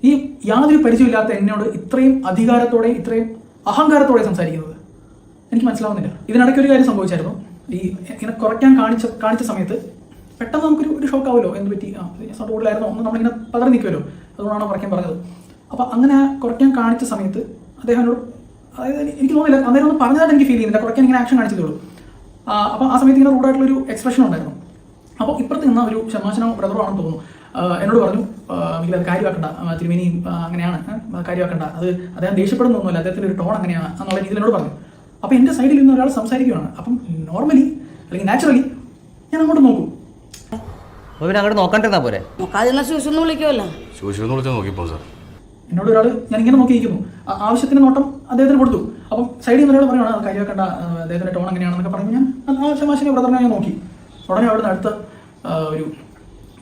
ഈ യാതൊരു പരിചയമില്ലാത്ത എന്നോട് ഇത്രയും അധികാരത്തോടെ, ഇത്രയും അഹങ്കാരത്തോടെ സംസാരിക്കുന്നത് എനിക്ക് മനസ്സിലാവുന്നില്ല. ഇതിനിടയ്ക്ക് ഒരു കാര്യം സംഭവിച്ചായിരുന്നു. ഈ ഇങ്ങനെ കുറയ്ക്കാൻ കാണിച്ച സമയത്ത് പെട്ടെന്ന് നമുക്കൊരു ഷോക്ക് ആവുമല്ലോ, എന്ത് പറ്റി, സൗണ്ട് കൂടുതലായിരുന്നോ ഒന്ന് നമ്മളിങ്ങനെ പതറി നിൽക്കുമല്ലോ, അതുകൊണ്ടാണ് കുറയ്ക്കാൻ പറഞ്ഞത്. അപ്പോൾ അങ്ങനെ കുറയ്ക്കാൻ കാണിച്ച സമയത്ത് അദ്ദേഹം എന്നോട്, അതായത് എനിക്ക് തോന്നില്ല അന്നേരം ഒന്ന് പറഞ്ഞതായിട്ട് എനിക്ക് ഫീൽ ചെയ്യുന്നില്ല, കുറയ്ക്കാൻ ഇങ്ങനെ ആക്ഷൻ കാണിച്ചതേ ഉള്ളൂ. അപ്പോൾ ആ സമയത്ത് ഇങ്ങനെ റൂഡായിട്ടുള്ളൊരു എക്സ്പ്രഷൻ ഉണ്ടായിരുന്നു. അപ്പോൾ ഇപ്പുറത്ത് നിന്ന ഒരു ഷമാശനോ ബ്രദറോ ആണെന്ന് തോന്നുന്നു, എന്നോട് പറഞ്ഞു, എനിക്ക് അത് കാര്യമാക്കണ്ട, തിരുമേനി അങ്ങനെയാണ്, കാര്യമാക്കണ്ട, അത് അദ്ദേഹം ദേഷ്യപ്പെടുന്നൊന്നുമല്ല, അദ്ദേഹത്തിൻ്റെ ഒരു ടോൺ അങ്ങനെയാണ് എന്നുള്ള രീതിയിൽ എന്നോട് പറഞ്ഞു. അപ്പോൾ എൻ്റെ സൈഡിൽ നിന്ന് ഒരാൾ സംസാരിക്കുകയാണ്. അപ്പം നോർമലി അല്ലെങ്കിൽ നാച്ചുറലി ഞാൻ അങ്ങോട്ട് നോക്കും. അങ്ങോട്ട് നോക്കണ്ടെന്നാ പോരെ, എന്നോട് ഒരാൾ, ഞാൻ ഇങ്ങനെ നോക്കിയിരിക്കുന്നു, ആവശ്യത്തിന് നോട്ടം അദ്ദേഹത്തിന് കൊടുത്തു. അപ്പം സൈഡിൽ നിന്ന് ഒരാൾ പറയുകയാണ് കാര്യമാക്കണ്ട, അദ്ദേഹത്തിൻ്റെ ടോൺ അങ്ങനെയാണെന്നൊക്കെ പറഞ്ഞു. ഞാൻ ആ ഷമാശിനെ ബ്രദറിനെ ഞാൻ നോക്കി. ഉടനെ അവിടെ നിന്ന് അടുത്ത ഒരു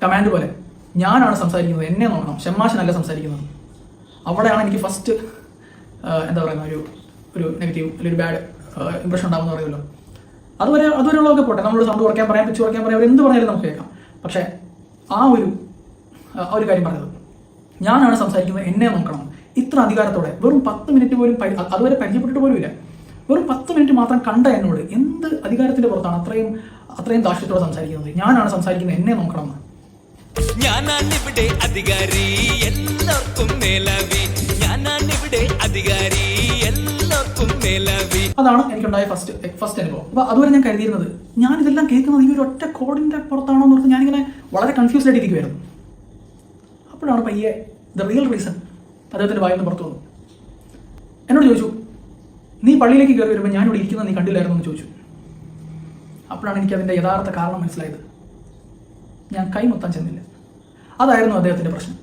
കമാൻഡ് പോലെ, ഞാനാണ് സംസാരിക്കുന്നത്, എന്നെ നോക്കണം, ഷമാശനല്ല സംസാരിക്കുന്നത്. അവിടെയാണ് എനിക്ക് ഫസ്റ്റ് എന്താ പറയുന്ന ഒരു നെഗറ്റീവ് അല്ലെങ്കിൽ ഒരു ബാഡ് ഇംപ്രഷൻ ഉണ്ടാവുമെന്ന് പറയുമല്ലോ. അതുവരെയുള്ളതൊക്കെ പോട്ടെ, നമ്മളോട് സൗണ്ട് കുറയ്ക്കാൻ പറയാം, പിച്ച് കുറയ്ക്കാൻ പറയാം, അവർ എന്ത് പറഞ്ഞാലും നമുക്ക് കേൾക്കാം. പക്ഷേ ആ ഒരു കാര്യം പറഞ്ഞത്, ഞാനാണ് സംസാരിക്കുന്നത്, എന്നെ നോക്കണം, ഇത്ര അധികാരത്തോടെ വെറും 10 മിനിറ്റ് പോലും അതുവരെ പരിചയപ്പെട്ടിട്ട് പോലും ഇല്ല, വെറും 10 മിനിറ്റ് മാത്രം കണ്ട എന്നോട് എന്ത് അധികാരത്തിന്റെ പുറത്താണ് അത്രയും ദാഷ്ട്യത്തോടെ സംസാരിക്കുന്നത്? ഞാനാണ് സംസാരിക്കുന്നത്, എന്നെ നോക്കണം എന്ന്. ഞാനാണിവിടെ അധികാരി, എല്ലാവർക്കും മേലാവി, ഞാനാണിവിടെ അധികാരി, എല്ലാവർക്കും മേലാവി. അതാണ് എനിക്കുണ്ടായ ഫസ്റ്റ് അനുഭവം. അപ്പോൾ അതുവരെ ഞാൻ കരുതിയിരുന്നത്, ഞാൻ ഇതെല്ലാം കേൾക്കുന്നത് ഈ ഒരു ഒറ്റ കോഡിന്റെ പുറത്താണോ എന്ന് ഓർത്ത് ഞാനിങ്ങനെ വളരെ കൺഫ്യൂസ്ഡ് ആയിട്ടിരിക്കുമായിരുന്നു. അപ്പോഴാണ് പയ്യെ ദ റിയൽ റീസൺ അദ്ദേഹത്തിന്റെ വായിൽ നിന്ന് പുറത്തു വന്നു. എന്നോട് ചോദിച്ചു, നീ പള്ളിയിലേക്ക് കയറി വരുമ്പോൾ ഞാനിവിടെ ഇരിക്കുന്നത് നീ കണ്ടില്ലായിരുന്നു എന്ന് ചോദിച്ചു. അപ്പോഴാണ് എനിക്ക് അതിൻ്റെ യഥാർത്ഥ കാരണം മനസ്സിലായത്. ഞാൻ കൈമുത്താൻ ചെന്നില്ല. അതായിരുന്നു അദ്ദേഹത്തിൻ്റെ പ്രശ്നം.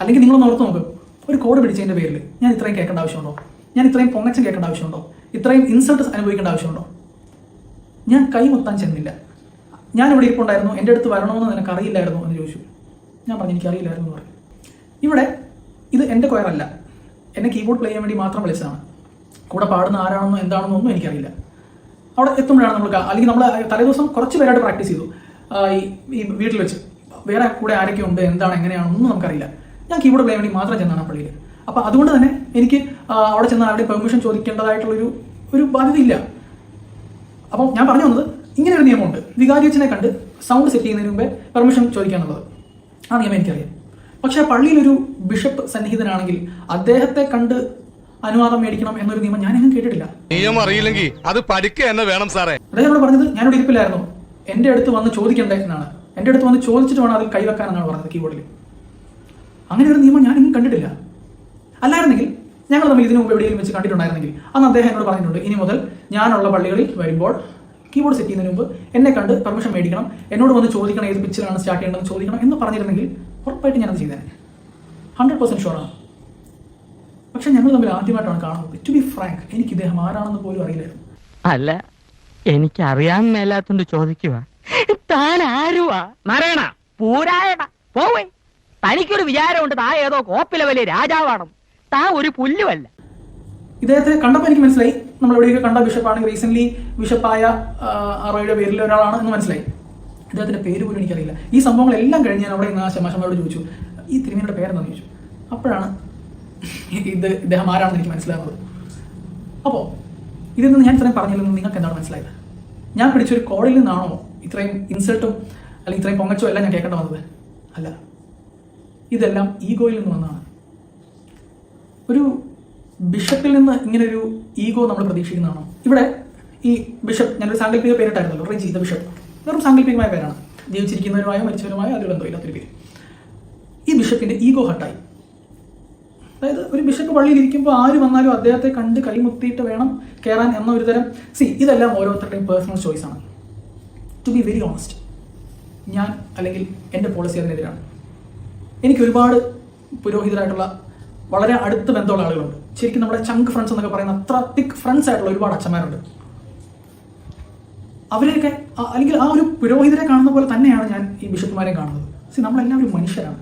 അല്ലെങ്കിൽ നിങ്ങളൊന്ന് ഓർത്ത് നോക്കും, ഒരു കോഡ് പിടിച്ചതിൻ്റെ പേരിൽ ഞാൻ ഇത്രയും കേൾക്കേണ്ട ആവശ്യമുണ്ടോ? ഞാൻ ഇത്രയും പൊങ്ങച്ചം കേൾക്കേണ്ട ആവശ്യമുണ്ടോ? ഇത്രയും ഇൻസൾട്ട് അനുഭവിക്കേണ്ട ആവശ്യമുണ്ടോ? ഞാൻ കൈമുത്താൻ ചെന്നില്ല. ഞാനിവിടെ ഇരിപ്പുണ്ടായിരുന്നു, എൻ്റെ അടുത്ത് വരണമെന്ന് നിനക്ക് അറിയില്ലായിരുന്നു എന്ന് ചോദിച്ചു. ഞാൻ പറഞ്ഞു എനിക്കറിയില്ലായിരുന്നു എന്ന് പറഞ്ഞു. ഇവിടെ ഇത് എൻ്റെ കൊയറല്ല, എന്നെ കീബോർഡ് പ്ലേ ചെയ്യാൻ വേണ്ടി മാത്രം വിളിച്ചതാണ്. കൂടെ പാടുന്ന ആരാണെന്നോ എന്താണെന്നോ ഒന്നും എനിക്കറിയില്ല. അവിടെ എത്തുമ്പോഴാണ് നമ്മൾ, അല്ലെങ്കിൽ നമ്മൾ തലേദിവസം കുറച്ച് പേരായിട്ട് പ്രാക്ടീസ് ചെയ്തു ഈ വീട്ടിൽ വെച്ച്. വേറെ കൂടെ ആരൊക്കെ ഉണ്ട്, എന്താണ്, എങ്ങനെയാണെന്നൊന്നും നമുക്കറിയില്ല. ഞാൻ കീബോർഡ് പ്ലേ വേണ്ടി മാത്രം ചെന്നാണ് പള്ളിയിൽ. അപ്പോൾ അതുകൊണ്ട് തന്നെ എനിക്ക് അവിടെ ചെന്ന് ആരുടെയും പെർമിഷൻ ചോദിക്കേണ്ടതായിട്ടുള്ളൊരു ബാധ്യതയില്ല. അപ്പം ഞാൻ പറഞ്ഞു വന്നത്, ഇങ്ങനെ ഒരു നിയമമുണ്ട്, വികാരിയച്ഛനെ കണ്ട് സൗണ്ട് സെറ്റ് ചെയ്യുന്നതിന് മുമ്പേ പെർമിഷൻ ചോദിക്കാനുള്ളത്. ആ നിയമം എനിക്കറിയാം. പക്ഷേ പള്ളിയിലൊരു ബിഷപ്പ് സന്നിഹിതനാണെങ്കിൽ അദ്ദേഹത്തെ കണ്ട് അനുവാദം മേടിക്കണം എന്നൊരു നിയമം ഞാൻ എങ്ങും കേട്ടിട്ടില്ല. നിയമം അറിയില്ലെങ്കിൽ അത് പഠിക്കുക തന്നെ വേണം സാറേ. അദ്ദേഹം പറഞ്ഞത് ഞാനോട് ഇരിപ്പില്ലായിരുന്നു, എൻ്റെ അടുത്ത് വന്ന് ചോദിക്കണ്ടേ എന്നാണ്. എൻ്റെ അടുത്ത് വന്ന് ചോദിച്ചിട്ട് വേണം അതിൽ കൈവെക്കാനെന്നാണ് പറഞ്ഞത് കീബോർഡിൽ. അങ്ങനെ ഒരു നിയമം ഞാൻ എങ്ങും കണ്ടിട്ടില്ല. അല്ലായിരുന്നെങ്കിൽ ഞങ്ങൾ തമ്മിൽ ഇതിനു മുമ്പ് എവിടെയെങ്കിലും വെച്ച് കണ്ടിട്ടുണ്ടായിരുന്നെങ്കിൽ അന്ന് അദ്ദേഹം എന്നോട് പറഞ്ഞിട്ടുണ്ട്, ഇനി മുതൽ ഞാനുള്ള പള്ളികളിൽ വരുമ്പോൾ കീബോർഡ് സെറ്റ് ചെയ്യുന്നതിന് മുമ്പ് എന്നെ കണ്ട് പെർമിഷൻ മേടിക്കണം, എന്നോട് വന്ന് ചോദിക്കണം ഏത് പിച്ചിലാണ് സ്റ്റാർട്ട് ചെയ്യേണ്ടതെന്ന് ചോദിക്കണം എന്ന് പറഞ്ഞിരുന്നെങ്കിൽ ഉറപ്പായിട്ട് ഞാനത് ചെയ്തേനെ. 100% ഷുവറാണ്. പക്ഷെ ഞങ്ങൾ തമ്മിൽ ആദ്യമായിട്ടാണ് കാണുന്നത്. ടു ബി ഫ്രാങ്ക്, എനിക്ക് ഇദ്ദേഹം ആരാണെന്ന് പോലും അറിയില്ലായിരുന്നു. അല്ല, എനിക്ക് അറിയാൻ മേലാത്തോണ്ട് ചോദിക്കുക, താൻ ആരുവാ? മറയണ പൂരായണ പോവേ. തനിക്കൊരു വിചാരമുണ്ട് താ ഏതോ കോപ്പിലെ വലിയ രാജാവാണ്, താ ഒരു പുല്ലുമല്ല. ഇദ്ദേഹത്തെ കണ്ടപ്പോൾ എനിക്ക് മനസ്സിലായി, നമ്മൾ എവിടെയൊക്കെ കണ്ട ബിഷപ്പാണെങ്കിൽ റീസെന്റ് ബിഷപ്പായ അറോയുടെ പേരിൽ ഒരാളാണ് എന്ന് മനസ്സിലായി. ഇദ്ദേഹത്തിന്റെ പേര് പോലും എനിക്കറിയില്ല. ഈ സംഭവങ്ങളെല്ലാം കഴിഞ്ഞ് ഞാൻ അവിടെ നിന്ന് ശമാശമ്മയോട് ചോദിച്ചു, ഈ തിരുമേനിയുടെ പേരെന്താന്ന് ചോദിച്ചു. അപ്പോഴാണ് ഇദ്ദേഹം ആരാണെന്ന് എനിക്ക് മനസ്സിലാകുന്നത്. അപ്പോൾ ഇതിൽ നിന്ന് ഞാൻ ഇത്രയും പറഞ്ഞിൽ നിന്ന് നിങ്ങൾക്ക് എന്താണ് മനസ്സിലായത്? ഞാൻ പിടിച്ചൊരു കോഡിൽ നിന്നാണോ ഇത്രയും ഇൻസൾട്ടും അല്ലെങ്കിൽ ഇത്രയും പൊങ്ങച്ചോ എല്ലാം ഞാൻ കേൾക്കേണ്ട വന്നത്? അല്ല, ഇതെല്ലാം ഈഗോയിൽ നിന്ന് വന്നതാണ്. ഒരു ബിഷപ്പിൽ നിന്ന് ഇങ്ങനൊരു ഈഗോ നമ്മൾ പ്രതീക്ഷിക്കുന്നതാണോ? ഇവിടെ ഈ ബിഷപ്പ്, ഞാനൊരു സാങ്കല്പിക പേരിട്ടായിരുന്നല്ലോ, റെജി ദ ബിഷപ്പ്. വെറും സാങ്കല്പികമായ പേരാണ്, ജീവിച്ചിരിക്കുന്നവരുമായോ മരിച്ചവരുമായോ അതിൽ ബന്ധമില്ലാത്തൊരു പേര്. ഈ ബിഷപ്പിന്റെ ഈഗോ ഹട്ടായി. അതായത് ഒരു ബിഷപ്പ് പള്ളിയിൽ ഇരിക്കുമ്പോൾ ആര് വന്നാലും അദ്ദേഹത്തെ കണ്ട് കൈമുത്തിയിട്ട് വേണം കയറാൻ എന്ന ഒരു തരം. ഇതെല്ലാം ഓരോരുത്തരുടെയും പേഴ്സണൽ ചോയ്സാണ്. ടു ബി വെരി ഓണസ്റ്റ്, ഞാൻ അല്ലെങ്കിൽ എൻ്റെ പോളിസി അതിനെതിരാണ്. എനിക്ക് ഒരുപാട് പുരോഹിതരായിട്ടുള്ള വളരെ അടുത്ത ബന്ധമുള്ള ആളുകളുണ്ട്. ശരിക്കും നമ്മുടെ ചങ്ക് ഫ്രണ്ട്സ് എന്നൊക്കെ പറയുന്ന അത്ര തിക്ക് ഫ്രണ്ട്സ് ആയിട്ടുള്ള ഒരുപാട് അച്ഛന്മാരുണ്ട്. അവരെയൊക്കെ അല്ലെങ്കിൽ ആ ഒരു പുരോഹിതരെ കാണുന്ന പോലെ തന്നെയാണ് ഞാൻ ഈ ബിഷപ്പുമാരെ കാണുന്നത്. നമ്മളെല്ലാവരും മനുഷ്യരാണ്,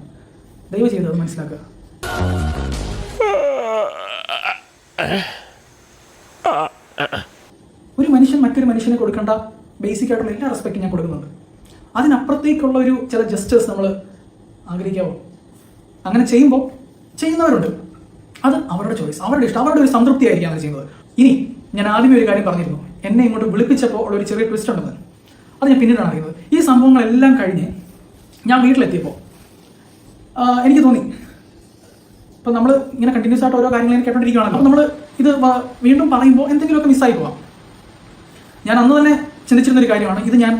ദയവ് ചെയ്ത് അത് മനസ്സിലാക്കുക. ഒരു മനുഷ്യൻ മറ്റൊരു മനുഷ്യനെ കൊടുക്കേണ്ട ബേസിക് ആയിട്ടുള്ള എല്ലാ റെസ്പെക്റ്റും ഞാൻ കൊടുക്കുന്നുണ്ട്. അതിനപ്പുറത്തേക്കുള്ള ഒരു ചില ജസ്റ്റേഴ്സ് നമ്മൾ ആഗ്രഹിക്കാവോ? അങ്ങനെ ചെയ്യുമ്പോൾ ചെയ്യുന്നവരുണ്ട്, അത് അവരുടെ ചോയ്സ്, അവരുടെ ഇഷ്ടം, അവരുടെ ഒരു സംതൃപ്തി ആയിരിക്കും അങ്ങനെ ചെയ്യുന്നത്. ഇനി ഞാൻ ആദ്യമേ ഒരു കാര്യം പറഞ്ഞിരുന്നു, എന്നെ ഇങ്ങോട്ട് വിളിപ്പിച്ചപ്പോൾ ഉള്ള ഒരു ചെറിയ ട്വിസ്റ്റ് ഉണ്ടെന്ന്. അത് ഞാൻ പിന്നീടാണ് അറിയുന്നത്. ഈ സംഭവങ്ങളെല്ലാം കഴിഞ്ഞ് ഞാൻ വീട്ടിലെത്തിയപ്പോൾ എനിക്ക് തോന്നി, ഇപ്പം നമ്മൾ ഇങ്ങനെ കണ്ടിന്യൂസ് ആയിട്ട് ഓരോ കാര്യങ്ങൾ കേട്ടോണ്ടിരിക്കുകയാണല്ലോ, അപ്പോൾ നമ്മൾ ഇത് വീണ്ടും പറയുമ്പോൾ എന്തെങ്കിലുമൊക്കെ മിസ്സായി പോവാം. ഞാൻ അന്ന് തന്നെ ചിന്തിച്ചിരുന്നൊരു കാര്യമാണ്, ഇത് ഞാൻ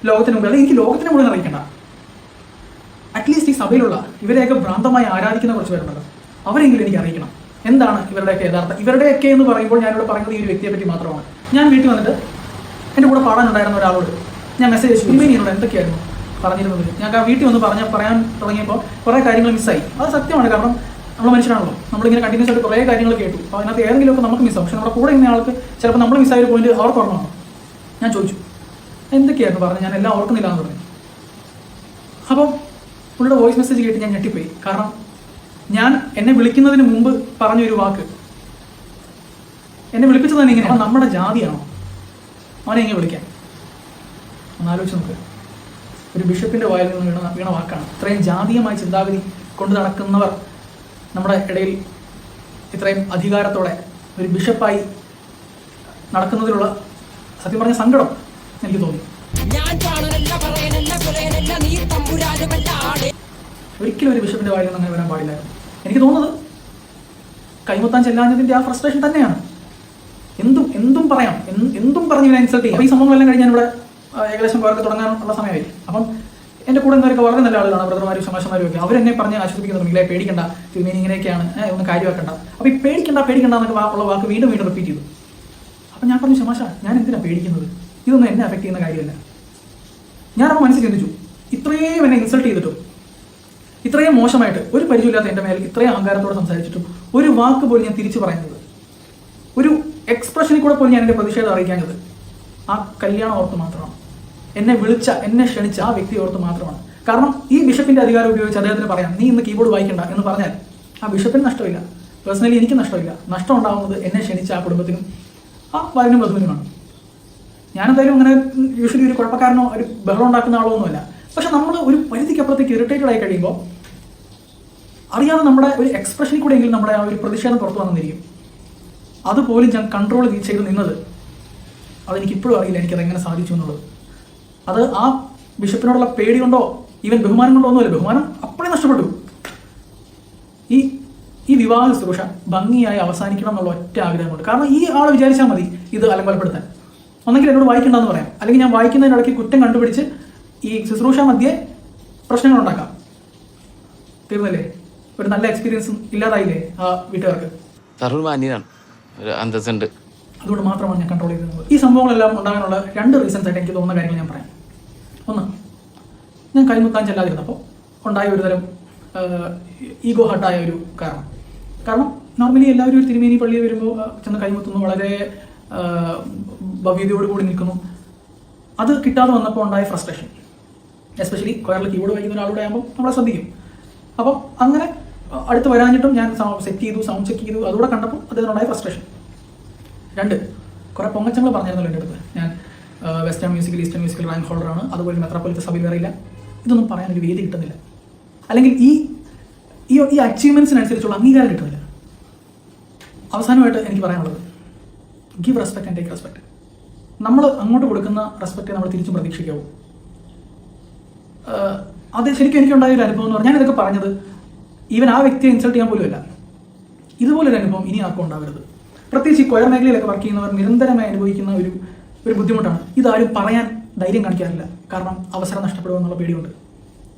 ലോകത്തിന് മുമ്പിൽ, അല്ലെങ്കിൽ എനിക്ക് ലോകത്തിന് മുകളിൽ അറിയിക്കേണ്ട, അറ്റ്ലീസ്റ്റ് ഈ സഭയിലുള്ള ഇവരെയൊക്കെ ഭ്രാന്തമായി ആരാധിക്കുന്ന കുറച്ച് പേരുണ്ടല്ലോ, അവരെങ്കിലും എനിക്ക് അറിയിക്കണം എന്താണ് ഇവരുടെയൊക്കെ യഥാർത്ഥ. ഇവരുടെയൊക്കെ എന്ന് പറയുമ്പോൾ ഞാനിവിടെ പറയുന്നത് ഈ ഒരു വ്യക്തിയെ പറ്റി മാത്രമാണ്. ഞാൻ വീട്ടിൽ വന്നിട്ട് എൻ്റെ കൂടെ പാടാനുണ്ടായിരുന്ന ഒരാളോട് ഞാൻ മെസ്സേജ് അയച്ചു, ഇനിയോട് എന്തൊക്കെയായിരുന്നു പറഞ്ഞിരുന്നത്. ഞാൻ വീട്ടിൽ വന്ന് പറയാൻ തുടങ്ങിയപ്പോൾ കുറേ കാര്യങ്ങൾ മിസ്സായി. അത് സത്യമാണ്, കാരണം നമ്മൾ മനുഷ്യനാണല്ലോ, നമ്മളിങ്ങനെ കണ്ടിന്യൂസ് ആയിട്ട് കുറേ കാര്യങ്ങൾ കേട്ടു. അപ്പോൾ അതിനകത്ത് ഏതെങ്കിലുമൊക്കെ നമുക്ക് മിസ്സാവും. പക്ഷെ നമ്മുടെ കൂടെ ഇന്ന ആൾക്ക് ചിലപ്പോൾ നമ്മൾ മിസ്സായ ഒരു പോയിന്റ് അവർക്ക് ഓർമ്മയാണ്. ഞാൻ ചോദിച്ചു എന്തൊക്കെയായിരുന്നു പറഞ്ഞത്, ഞാൻ എല്ലാം ഓർക്കുന്നില്ല എന്ന് പറഞ്ഞു. അപ്പം പുള്ളിയുടെ വോയിസ് മെസ്സേജ് കേട്ട് ഞാൻ ഞെട്ടിപ്പോയി. കാരണം ഞാൻ എന്നെ വിളിക്കുന്നതിന് മുമ്പ് പറഞ്ഞൊരു വാക്ക്, എന്നെ വിളിപ്പിച്ചത് തന്നെ ഇങ്ങനെ, നമ്മുടെ ജാതിയാണോ അവനെ ഇങ്ങനെ വിളിക്കാൻ? ഒന്നാലോചിച്ച് നോക്ക്, ഒരു ബിഷപ്പിന്റെ വായിൽ നിന്ന് വീണ വാക്കാണ്. ഇത്രയും ജാതീയമായ ചിന്താഗതി കൊണ്ട് നടക്കുന്നവർ നമ്മുടെ ഇടയിൽ ഇത്രയും അധികാരത്തോടെ ഒരു ബിഷപ്പായി നടക്കുന്നതിലുള്ള സത്യം പറഞ്ഞ സങ്കടം എനിക്ക് തോന്നി. ഒരിക്കലും ഒരു ബിഷപ്പിന്റെ വായിൽ നിന്ന് അങ്ങനെ വരാൻ പാടില്ലായിരുന്നു. എനിക്ക് തോന്നുന്നത് കൈമുത്താൻ ചെല്ലാഞ്ഞതിന്റെ ആ ഫ്രസ്ട്രേഷൻ തന്നെയാണ്. എന്തും പറയാം, എന്തും പറഞ്ഞ് ഇവനെ ഇൻസൾട്ട് ചെയ്യും. അപ്പോൾ ഈ സംഭവങ്ങളെല്ലാം കഴിഞ്ഞ് ഞാനിവിടെ ഏകദേശം വേറെ തുടങ്ങാനുള്ള സമയമായി. അപ്പം എൻ്റെ കൂടെ എന്നവരൊക്കെ വളരെ നല്ല ആളുകളാണ്, ബ്രദർമാരും ശമാശന്മാരും ഒക്കെ. അവരെന്നെ പറഞ്ഞ് ആശ്വസിപ്പിക്കുന്നുണ്ടെങ്കിൽ പേടിക്കണ്ട, തിരുമേനി ഇങ്ങനെയൊക്കെയാണ്, ഒന്ന് കാര്യമാക്കണ്ട. അപ്പോൾ ഈ പേടിക്കണ്ട എന്നൊക്കെ ഉള്ള വാക്ക് വീണ്ടും റിപ്പീറ്റ് ചെയ്തു. അപ്പം ഞാൻ പറഞ്ഞു, ശമാശ ഞാൻ എന്തിനാണ് പേടിക്കുന്നത്, ഇതൊന്നും എന്നെ അഫക്ട് ചെയ്യുന്ന കാര്യമല്ല. ഞാനപ്പോൾ മനസ്സിൽ ചിന്തിച്ചു, ഇത്രയും എന്നെ ഇൻസൾട്ട് ചെയ്തിട്ടും ഇത്രയും മോശമായിട്ട് ഒരു പരിചയമില്ലാത്ത എൻ്റെ മേൽ ഇത്രയും അഹങ്കാരത്തോടെ സംസാരിച്ചിട്ടും ഒരു വാക്ക് പോലും ഞാൻ തിരിച്ചു പറയുന്നത്, ഒരു എക്സ്പ്രഷനിൽ കൂടെ പോലും ഞാൻ എൻ്റെ പ്രതിഷേധം അറിയിക്കാഞ്ഞത് ആ കല്യാണം ഓർത്ത് മാത്രമാണ്. എന്നെ ക്ഷണിച്ച ആ വ്യക്തി ഓർത്ത് മാത്രമാണ്. കാരണം ഈ ബിഷപ്പിന്റെ അധികാരം ഉപയോഗിച്ച് അദ്ദേഹത്തിന് പറയാം, നീ ഇന്ന് കീബോർഡ് വായിക്കണ്ട എന്ന് പറഞ്ഞാൽ ആ ബിഷപ്പിന് നഷ്ടമില്ല, പേഴ്സണലി എനിക്ക് നഷ്ടമില്ല. നഷ്ടം ഉണ്ടാകുന്നത് എന്നെ ക്ഷണിച്ച ആ കുടുംബത്തിനും ആ വരനും വധുവിനുമാണ്. ഞാനെന്തായാലും അങ്ങനെ യൂഷ്വലി ഒരു കുഴപ്പക്കാരനോ ഒരു ബഹളം ഉണ്ടാക്കുന്ന ആളോ ഒന്നുമല്ല. പക്ഷെ നമ്മൾ ഒരു പരിധിക്കപ്പുറത്തേക്ക് ഇറിറ്റേറ്റഡ് ആയി കഴിയുമ്പോൾ അറിയാതെ നമ്മുടെ ഒരു എക്സ്പ്രഷനിൽ കൂടെ എങ്കിലും നമ്മുടെ ആ ഒരു പ്രതിഷേധം പുറത്തു വന്നിരിക്കും. അതുപോലും ഞാൻ കൺട്രോൾ ചെയ്ത് നിന്നത്, അതെനിക്കിപ്പോഴും അറിയില്ല എനിക്കതെങ്ങനെ സാധിച്ചു എന്നുള്ളത്. അത് ആ ബിഷപ്പിനോടുള്ള പേടി കൊണ്ടോ ഈവൻ ബഹുമാനം കൊണ്ടോ ഒന്നുമല്ല. ബഹുമാനം അപ്പോഴേ നഷ്ടപ്പെട്ടു. ഈ വിവാഹ ശുശ്രൂഷ ഭംഗിയായി അവസാനിക്കണം എന്നുള്ള ഒറ്റ ആഗ്രഹം കൊണ്ട്. കാരണം ഈ ആൾ വിചാരിച്ചാൽ മതി ഇത് അലങ്കോലപ്പെടുത്താൻ. ഒന്നെങ്കിൽ എന്നോട് വായിക്കണ്ടെന്ന് പറയാം, അല്ലെങ്കിൽ ഞാൻ വായിക്കുന്നതിനിടയ്ക്ക് കുറ്റം കണ്ടുപിടിച്ച് ഈ ശുശ്രൂഷ മധ്യേ പ്രശ്നങ്ങൾ ഉണ്ടാക്കാം. തീർന്നില്ലേ? ഒരു നല്ല എക്സ്പീരിയൻസും ഇല്ലാതായില്ലേ ആ വീട്ടുകാർക്ക്? അതുകൊണ്ട് മാത്രമാണ് ഞാൻ കൺട്രോൾ ചെയ്തിരുന്നത്. ഈ സംഭവങ്ങളെല്ലാം ഉണ്ടാകാനുള്ള 2 റീസൺസ് ആയിട്ട് എനിക്ക് തോന്നുന്ന കാര്യങ്ങൾ ഞാൻ പറയാം. ഒന്ന്, ഞാൻ കൈമുത്താൻ ചെല്ലാതിരുന്നപ്പോൾ ഉണ്ടായ ഒരു തരം ഈഗോ ഹർട്ടായ ഒരു കാരണം നോർമലി എല്ലാവരും ഒരു തിരുമേനി പള്ളിയിൽ വരുമ്പോൾ ചെന്ന് കൈമുത്തുന്നു, വളരെ ഭവ്യതയോടുകൂടി നിൽക്കുന്നു. അത് കിട്ടാതെ വന്നപ്പോൾ ഉണ്ടായ ഫ്രസ്ട്രേഷൻ, എസ്പെഷ്യലി കൊയറിൽ കീബോർഡ് വായിക്കുന്ന ഒരാളുടെ ആകുമ്പോൾ നമ്മളെ ശ്രദ്ധിക്കും. അപ്പം അങ്ങനെ അടുത്ത് വരാഞ്ഞിട്ടും ഞാൻ സെറ്റ് ചെയ്തു, സൗണ്ട് ചെക്ക് ചെയ്തു, അതുകൂടെ കണ്ടപ്പോൾ അതിനുണ്ടായ ഫ്രസ്ട്രേഷൻ. 2, കുറേ പൊങ്ങച്ചങ്ങൾ പറഞ്ഞിരുന്നല്ലോ എൻ്റെ അടുത്ത്. ഞാൻ western musical, eastern musical rank ഹോൾഡറാണ്, അതുപോലെ മെത്രാപ്പൊലീത്ത സഭയിൽ വേറെയില്ല. ഇതൊന്നും പറയാനൊരു വേദി കിട്ടുന്നില്ല, അല്ലെങ്കിൽ ഈ അച്ചീവ്മെൻറ്റ്സിനനുസരിച്ചുള്ള അംഗീകാരം കിട്ടുന്നില്ല. അവസാനമായിട്ട് എനിക്ക് പറയാനുള്ളത്, give respect and take respect. നമ്മൾ അങ്ങോട്ട് കൊടുക്കുന്ന റെസ്പെക്റ്റ് നമ്മൾ തിരിച്ചും പ്രതീക്ഷിക്കാവൂ. അത് ശരിക്കും എനിക്കുണ്ടായ ഒരു അനുഭവം എന്ന് പറഞ്ഞാൽ, ഞാനിതൊക്കെ പറഞ്ഞത് ഈവൻ ആ വ്യക്തിയെ ഇൻസൾട്ട് ചെയ്യാൻ പോലുമല്ല. ഇതുപോലൊരു അനുഭവം ഇനി ആർക്കും ഉണ്ടാവരുത്. പ്രത്യേകിച്ച് ഈ കൊയർ മേഖലയിലൊക്കെ വർക്ക് ചെയ്യുന്നവർ നിരന്തരമായി അനുഭവിക്കുന്ന ഒരു ബുദ്ധിമുട്ടാണ്. ഇതാരും പറയാൻ ധൈര്യം കാണിക്കാറില്ല, കാരണം അവസരം നഷ്ടപ്പെടുമെന്നുള്ള പേടിയുണ്ട്.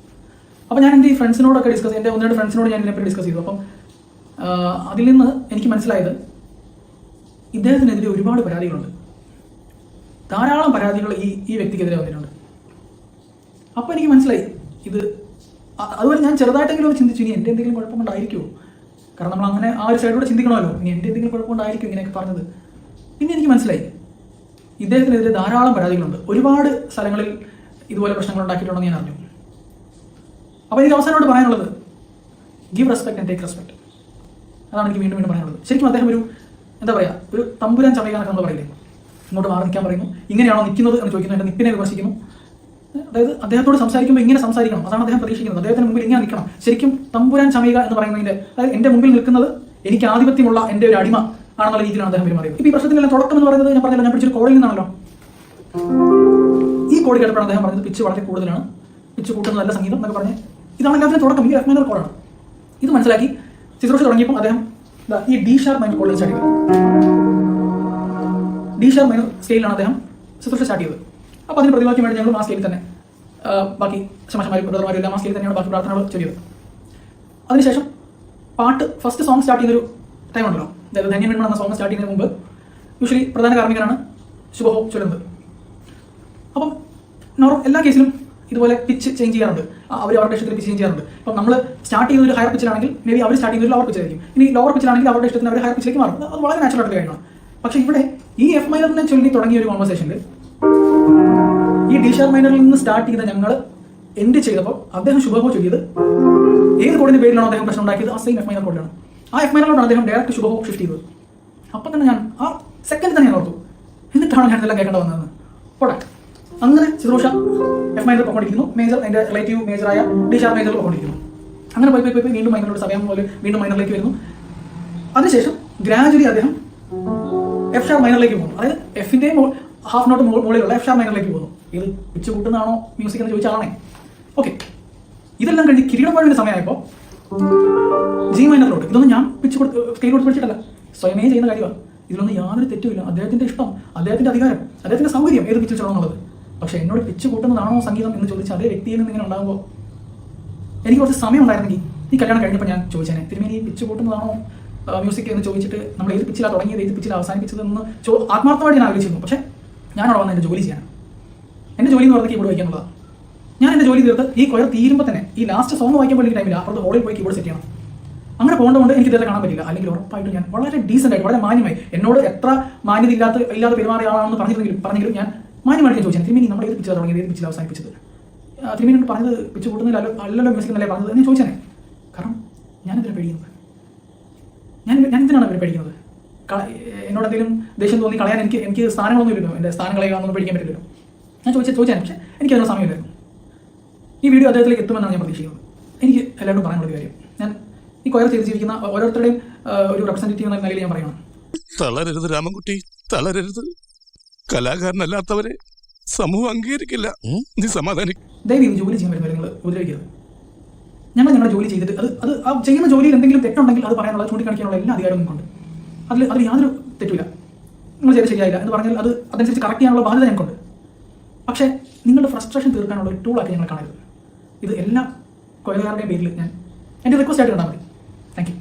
അപ്പോൾ ഞാൻ എൻ്റെ ഈ ഫ്രണ്ട്സിനോടൊക്കെ എൻ്റെ 1-2 ഫ്രണ്ട്സിനോട് ഞാൻ ഇതിനെപ്പറ്റി ഡിസ്കസ് ചെയ്തു. അപ്പം അതിൽ നിന്ന് എനിക്ക് മനസ്സിലായത്, ഇദ്ദേഹത്തിനെതിരെ ഒരുപാട് പരാതികളുണ്ട്. ധാരാളം പരാതികൾ ഈ വ്യക്തിക്കെതിരെ വന്നിട്ടുണ്ട്. അപ്പോൾ എനിക്ക് മനസ്സിലായി ഇത്. അതുപോലെ ഞാൻ ചെറുതായിട്ടെങ്കിലും ഒന്ന് ചിന്തിച്ചു, ഇനി എൻ്റെ എന്തെങ്കിലും കുഴപ്പം കൊണ്ടായിരിക്കുമോ? കാരണം നമ്മൾ അങ്ങനെ ആ ഒരു സൈഡിലൂടെ ചിന്തിക്കണമല്ലോ, ഇനി എൻ്റെ എന്തെങ്കിലും കുഴപ്പം കൊണ്ടായിരിക്കും ഇങ്ങനെയൊക്കെ പറഞ്ഞത്. പിന്നെ എനിക്ക് മനസ്സിലായി ഇദ്ദേഹത്തിനെതിരെ ധാരാളം പരാതികളുണ്ട്, ഒരുപാട് സ്ഥലങ്ങളിൽ ഇതുപോലെ പ്രശ്നങ്ങൾ ഉണ്ടാക്കിയിട്ടുണ്ടെന്ന് ഞാൻ അറിഞ്ഞു. അപ്പോൾ എനിക്ക് അവസാനമായിട്ട് പറയാനുള്ളത്, give respect and take respect. അതാണ് എനിക്ക് വീണ്ടും വീണ്ടും പറയാനുള്ളത്. ശരിക്കും അദ്ദേഹം ഒരു എന്താ പറയുക, ഒരു തമ്പുരാൻ ചമയുക നമ്മൾ പറയില്ലേ, ഇങ്ങോട്ട് മാറി നിൽക്കാൻ പറയുന്നു, ഇങ്ങനെയാണോ നിൽക്കുന്നത് എന്ന് ചോദിക്കുന്നു, എൻ്റെ നിപ്പിനെ വിമർശിക്കുന്നു. അതായത് അദ്ദേഹത്തോട് സംസാരിക്കുമ്പോൾ ഇങ്ങനെ സംസാരിക്കണം, അതാണ് അദ്ദേഹം പ്രതീക്ഷിക്കുന്നത്. അദ്ദേഹത്തിന് മുമ്പിൽ ഇങ്ങനെ നിൽക്കണം. ശരിക്കും തമ്പുരാൻ ചമയുക എന്ന് പറയുന്നതിൻ്റെ, അതായത് എൻ്റെ മുമ്പിൽ നിൽക്കുന്നത് എനിക്ക് ആധിപത്യമുള്ള എൻ്റെ ഒരു അടിമ ആണെന്നുള്ള രീതിയിലാണ് അദ്ദേഹം പെരുമാറിയത്. ഇപ്പോൾ ഈ പ്രശ്നത്തിനെല്ലാം തുടക്കം എന്ന് പറയുന്നത് ഞാൻ പറഞ്ഞല്ലോ, ഞാൻ പിടിച്ചൊരു കോഡിൽ നിന്നാണല്ലോ. ഈ കോഡ് കേട്ടപ്പോഴാണ് അദ്ദേഹം പറഞ്ഞത് പിച്ച് വളരെ കൂടുതലാണ്, പിച്ച് കൂട്ടുന്ന നല്ല സംഗീതം എന്നൊക്കെ പറഞ്ഞ്, ഇതാണ് എല്ലാത്തിനും തുടക്കം. ഈ എഫ് മൈനർ കോഡാണ്. ഇത് മനസ്സിലാക്കി ശുശ്രൂഷ തുടങ്ങിയപ്പോൾ അദ്ദേഹം ഈ ഡി ഷാർപ്പ് മൈനർ കോഡിൽ സ്റ്റാർട്ട് ചെയ്തത്. ഡി ഷാർപ്പ് മൈനർ സ്കെയിലാണ് അദ്ദേഹം ശുശ്രൂഷ സ്റ്റാർട്ട് ചെയ്തത്. അപ്പോൾ അതിന് പ്രതിവാക്യമായിട്ട് ഞങ്ങൾ ആ സ്കെയിൽ തന്നെ ബാക്കി ശമാശമാരും ബ്രദർമാരും എല്ലാം ആ സ്കെയിൽ തന്നെയാണ് ബാക്കി പ്രാർത്ഥനകൾ ചൊല്ലിയത്. അതിനുശേഷം പാട്ട് ഫസ്റ്റ് സോങ് സ്റ്റാർട്ട് ചെയ്യുന്നൊരു ടൈം ഉണ്ടല്ലോ, അതായത് ധന്യം വെണ്മ എന്ന സോങ് സ്റ്റാർട്ട് ചെയ്യുന്നതിന് മുമ്പ് യൂഷ്വലി പ്രധാന കാർമ്മികനാണ് ശുഭഹോ ചൊല്ലുന്നത്. അപ്പം എല്ലാ കേസിലും ഇതുപോലെ പിച്ച് ചേഞ്ച് ചെയ്യാറുണ്ട്, അവർ അവരുടെ ഇഷ്ടത്തിൽ പിച്ച് ചേഞ്ച് ചെയ്യാറുണ്ട്. അപ്പം നമ്മൾ സ്റ്റാർട്ട് ചെയ്യുന്ന ഒരു ഹയർ പിച്ചിലാണെങ്കിൽ മേ ബി അവർ സ്റ്റാർട്ട് ചെയ്യുന്ന ഒരു ലോവർ പിച്ചിലായിരിക്കും, ഇനി ലോവർ പിച്ചിലാണെങ്കിൽ അവരുടെ ഇഷ്ടത്തിന് അവർ ഹയർ പിച്ചിലേക്ക് മാറും. അത് വളരെ നാച്ചുറൽ ആയിട്ടുള്ള കാര്യമാണ്. പക്ഷേ ഇവിടെ ഈ എഫ് മൈനറിനെ ചൊല്ലി തുടങ്ങിയ ഒരു കോൺവെർസേഷനിൽ ഈ ഡി ഷാർപ്പ് മൈനറിൽ നിന്ന് സ്റ്റാർട്ട് ചെയ്ത ഞങ്ങൾ എൻഡ് ചെയ്തപ്പോൾ അദ്ദേഹം ശുഭഹോ ചൊല്ലിയത് ഏത് കോഡിന്റെ പേരിലാണോ അദ്ദേഹം പ്രശ്നം ഉണ്ടാക്കിയത്, ആ സെയിം എഫ് മൈനർ കോഡിലാണ്. ആ എഫ് മൈനറിലോടാണ് അദ്ദേഹം ഡയറക്റ്റ് ശുഭഹോ ഷിഫ്റ്റ് ചെയ്തത്. അപ്പം തന്നെ ഞാൻ ആ സെക്കൻഡ് തന്നെ ഞാൻ ഓർത്തു, എന്നിട്ടാണ് ഞാൻ ഇതെല്ലാം കേൾക്കേണ്ട വന്നതെന്ന്. പോട്ടെ, അങ്ങനെ ശുശ്രൂഷ എഫ് മൈനർ പോയിക്കൊണ്ടിരിക്കുന്നു, മേജർ അതിന്റെ റിലേറ്റീവ് മേജറായ ഡി ഷാർപ്പ് മൈനറിൽ പോയിക്കൊണ്ടിരിക്കുന്നു. അങ്ങനെ പോയി വീണ്ടും മൈനറിലോട് സമയം പോലെ വീണ്ടും മൈനറിലേക്ക് വരുന്നു. അതിനുശേഷം ഗ്രാജുവലി അദ്ദേഹം എഫ് ഷാർപ്പ് മൈനറിലേക്ക് പോകുന്നു. അതായത് എഫിന്റെ ഹാഫ് നോട്ട് മുകളിലുള്ള എഫ് ഷാർപ്പ് മൈനറിലേക്ക് പോകുന്നു. ഇത് പിച്ച് കൂട്ടുന്നതാണോ മ്യൂസിക് എന്ന് ചോദിച്ചാണേ. ഓക്കെ, ഇതെല്ലാം കഴിഞ്ഞ് കിരീടം പാടുന്ന സമയമായപ്പോൾ ജി മൈനറിലോട്ട്. ഇതൊന്നും ഞാൻ പിച്ച് സ്കെയിൽ കൊടുത്ത് പിടിച്ചിട്ടല്ല, സ്വയമേ ചെയ്യുന്ന കാര്യമാണ്. ഇതിലൊന്നും യാതൊരു തെറ്റുമില്ല. അദ്ദേഹത്തിന്റെ ഇഷ്ടം, അദ്ദേഹത്തിന്റെ അധികാരം, അദ്ദേഹത്തിന്റെ സൗകര്യം ഏത് പിച്ചിൽ ചെയ്യണമെന്നുള്ളത്. പക്ഷേ എന്നോട് പിച്ച് കൂട്ടുന്നതാണോ സംഗീതം എന്ന് ചോദിച്ചാൽ അതേ വ്യക്തിയിൽ നിന്ന് ഇങ്ങനെ ഉണ്ടാകുമ്പോൾ എനിക്ക് കുറച്ച് സമയം ഉണ്ടായിരുന്നെങ്കിൽ ഈ കല്യാണം കഴിഞ്ഞപ്പോൾ ഞാൻ ചോദിച്ചേനെ, തിരുമേനി പിച്ച് കൂട്ടുന്നതാണോ മ്യൂസിക് എന്ന് ചോദിച്ചിട്ട് നമ്മൾ ഏത് പിച്ചിലാണ് തുടങ്ങിയത്, ഏത് പിച്ചിലാണ് അവസാനിപ്പിച്ചതെന്ന് ആത്മാർത്ഥമായിട്ട് ഞാൻ ആലോചിച്ചിരുന്നു. പക്ഷേ ഞാനവിടെ വന്ന് എൻ്റെ ജോലി ചെയ്യാൻ, എൻ്റെ ജോലി എന്ന് പറഞ്ഞാൽ കീബോർഡ് വായിക്കാനുള്ളതാണ്. ഞാൻ എൻ്റെ ജോലി തീർത്ത് ഈ കൊയർ തീരുമ്പോൾ തന്നെ ഈ ലാസ്റ്റ് സോങ് വായിക്കാൻ വേണ്ടി ടൈമില്ല, അപ്പുറത്ത് ഹോളിൽ പോയി കീബോർഡ് സെറ്റ് ചെയ്യണം. അങ്ങനെ പോകേണ്ടതുകൊണ്ട് എനിക്ക് ഇതുവരെ കാണാൻ പറ്റില്ല. അല്ലെങ്കിൽ ഉറപ്പായിട്ടും ഞാൻ വളരെ ഡീസൻ്റ് ആയിട്ട്, വളരെ മാന്യമായി, എന്നോട് എത്ര മാന്യത ഇല്ലാതെ പെരുമാറിയ ആളാണെന്ന് പറഞ്ഞെങ്കിലും ഞാൻ മാന്യമായിട്ട് ഞാൻ ചോദിച്ചാൽ, തിരുമേനി നമ്മൾ ഏത് പിച്ചിലാണ് തുടങ്ങിയത്, ഏത് പിച്ചിൽ അവസാനിപ്പിച്ചത്, തിരുമേനി പറഞ്ഞത് പിച്ച് കൂട്ടുന്നില്ല അല്ലല്ലോ മ്യൂസിക് എന്നല്ലേ പറഞ്ഞത് എന്ന് ചോദിച്ചേനെ. കാരണം ഞാനെന്തിനാണ് പേടിക്കുന്നത്, ഞാൻ എന്തിനാണ് അവരെ പേടിക്കുന്നത്? എന്നോട് എന്തെങ്കിലും ദേഷ്യം തോന്നി കളയാൻ എനിക്ക് സ്ഥാനങ്ങളൊന്നും ഇല്ലല്ലോ, എൻ്റെ സ്ഥാനം കളയാനൊന്നും പേടിക്കാൻ പറ്റില്ലല്ലോ. ഞാൻ ചോദിച്ചാൽ പക്ഷേ എനിക്ക് അതിനുള്ള സമയമില്ലായിരുന്നു. ഈ വീഡിയോ അദ്ദേഹത്തിലേക്ക് എത്തുമെന്നാണ് ഞാൻ പ്രതീക്ഷിക്കുന്നത്. എനിക്ക് എല്ലാവരും പറയാനുള്ള കാര്യം, ഞാൻ ഈ കൊയർ ചെയ്ത് ജീവിക്കുന്ന ഓരോരുത്തരുടെയും ഒരു റെപ്രസെൻറ്റേറ്റീവ് എന്ന നിലയിൽ ഞാൻ പറയണം, തളരരുത് രാമൻകുട്ടി, തളരരുത്. കലാകാരനല്ലാത്തവരെ സമൂഹം അംഗീകരിക്കില്ല. നീ സമാധാനിക്കും. ദയവ് ഇത് ജോലി ചെയ്യാൻ വരുമ്പോൾ നിങ്ങൾ ഉപദ്രവിക്കരുത്. ഞങ്ങൾ ഞങ്ങളുടെ ജോലി ചെയ്തിട്ട് അത് ആ ചെയ്യുന്ന ജോലിയിൽ എന്തെങ്കിലും തെറ്റുണ്ടെങ്കിൽ അത് പറയാനുള്ള, ചൂണ്ടിക്കാണിക്കാനുള്ള എല്ലാ അധികാരവും നിങ്ങൾക്കുണ്ട്. അതിൽ യാതൊരു തെറ്റില്ല. നിങ്ങൾ ചെയ്ത് ശരിയായില്ല എന്ന് പറഞ്ഞാൽ അതനുസരിച്ച് കറക്റ്റ് ചെയ്യാനുള്ള ബാധ്യത ഞങ്ങൾക്കുണ്ട്. പക്ഷേ നിങ്ങളുടെ ഫ്രസ്ട്രേഷൻ തീർക്കാനുള്ള ഒരു ടൂളാക്കി ഞങ്ങൾ കാണരുത്. ഇത് എല്ലാ കൊയലുകാരുടെയും പേരിൽ ഞാൻ എൻ്റെ റിക്വസ്റ്റ് ആയിട്ട് കണ്ടാൽ മതി. Thank you.